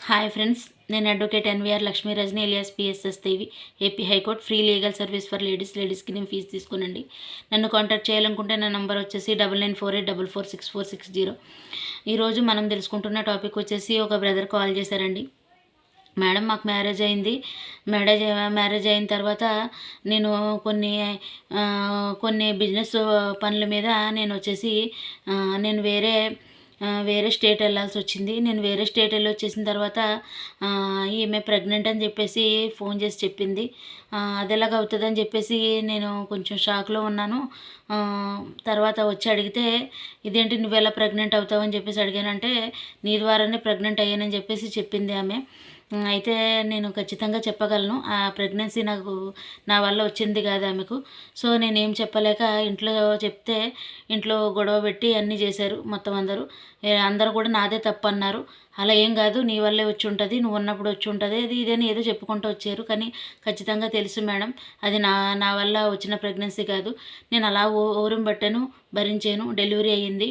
Hi friends, నేను advocate NVR Lakshmi Rajani alias PSS Devi, AP high court free legal service for లేడీస్కి నేను fee తీసుకునండి. నన్ను contact చేయాలనుకుంటే నా నంబర్ వచ్చేసి 9948446460. ఈరోజు మనం తెలుసుకుంటున్న టాపిక్ వచ్చేసి ఒక బ్రదర్ కాల్ చేశారండి. మేడం, మాకు మ్యారేజ్ అయింది. మ్యారేజ్ అయిన తర్వాత నేను కొన్ని బిజినెస్ పనుల మీద నేను వేరే స్టేట్ వెళ్ళాల్సి వచ్చింది. నేను వేరే స్టేట్ వెళ్ళి వచ్చేసిన తర్వాత ఈమె ప్రెగ్నెంట్ అని చెప్పేసి ఫోన్ చేసి చెప్పింది. అది ఎలాగ అవుతుందని చెప్పేసి నేను కొంచెం షాక్లో ఉన్నాను. తర్వాత వచ్చి అడిగితే, ఇదేంటి నువ్వు ఎలా ప్రెగ్నెంట్ అవుతావని చెప్పేసి అడిగానంటే, నీ ద్వారానే ప్రెగ్నెంట్ అయ్యానని చెప్పేసి చెప్పింది ఆమె. అయితే నేను ఖచ్చితంగా చెప్పగలను, ఆ ప్రెగ్నెన్సీ నా వల్ల వచ్చింది కాదు ఆమెకు. సో నేనేం చెప్పలేక ఇంట్లో చెప్తే ఇంట్లో గొడవ పెట్టి అన్నీ చేశారు మొత్తం అందరూ కూడా నాదే తప్పు అన్నారు. అలా ఏం కాదు, నీ వల్లే వచ్చి ఉంటుంది, నువ్వు ఉన్నప్పుడు వచ్చి ఉంటుంది, అది ఇదని ఏదో చెప్పుకుంటూ వచ్చారు. కానీ ఖచ్చితంగా తెలుసు మేడం, అది నా వల్ల వచ్చిన ప్రెగ్నెన్సీ కాదు. నేను అలా ఊరం పట్టాను, భరించాను. డెలివరీ అయ్యింది,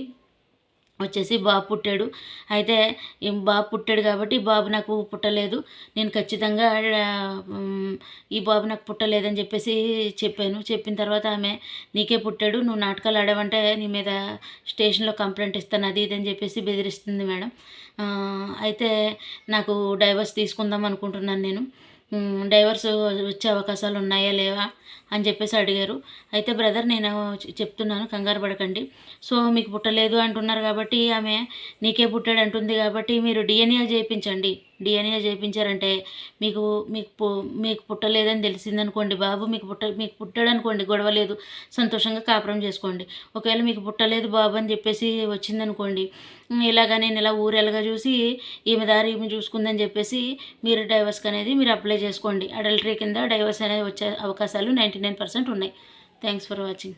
వచ్చేసి బాబు పుట్టాడు. అయితే బాబు పుట్టాడు కాబట్టి బాబు నాకు పుట్టలేదు, నేను ఖచ్చితంగా ఈ బాబు నాకు పుట్టలేదని చెప్పేసి చెప్పిన తర్వాత ఆమె, నీకే పుట్టాడు, నువ్వు నాటకాలు ఆడావంటే నీ మీద స్టేషన్లో కంప్లైంట్ ఇస్తాను, అది ఇదని చెప్పేసి బెదిరిస్తుంది మేడం. అయితే నాకు డైవర్స్ తీసుకుందాం అనుకుంటున్నాను నేను. డైవర్స్ వచ్చే అవకాశాలు ఉన్నాయా లేవా అని చెప్పేసి అడిగారు. అయితే బ్రదర్, నేను చెప్తున్నాను, కంగారు పడకండి. సో మీకు పుట్టలేదు అంటున్నారు కాబట్టి, ఆమె నీకే పుట్టాడు అంటుంది కాబట్టి మీరు డిఎన్ఏ చేయించండి. డిఎన్ఏ చేయించారంటే మీకు మీకు మీకు పుట్టలేదని తెలిసిందనుకోండి, బాబు మీకు పుట్టాడు అనుకోండి, గొడవ లేదు, సంతోషంగా కాపురం చేసుకోండి. ఒకవేళ మీకు పుట్టలేదు బాబు అని చెప్పేసి వచ్చిందనుకోండి, ఇలాగా నేను ఇలా ఊరెలగా చూసి ఈమె చూసుకుందని చెప్పేసి మీరు డైవర్స్కి అనేది మీరు అప్లై చేసుకోండి. అడల్టరీ కింద డైవర్స్ అనేది వచ్చే అవకాశాలు 99% ఉన్నాయి. Thanks for watching.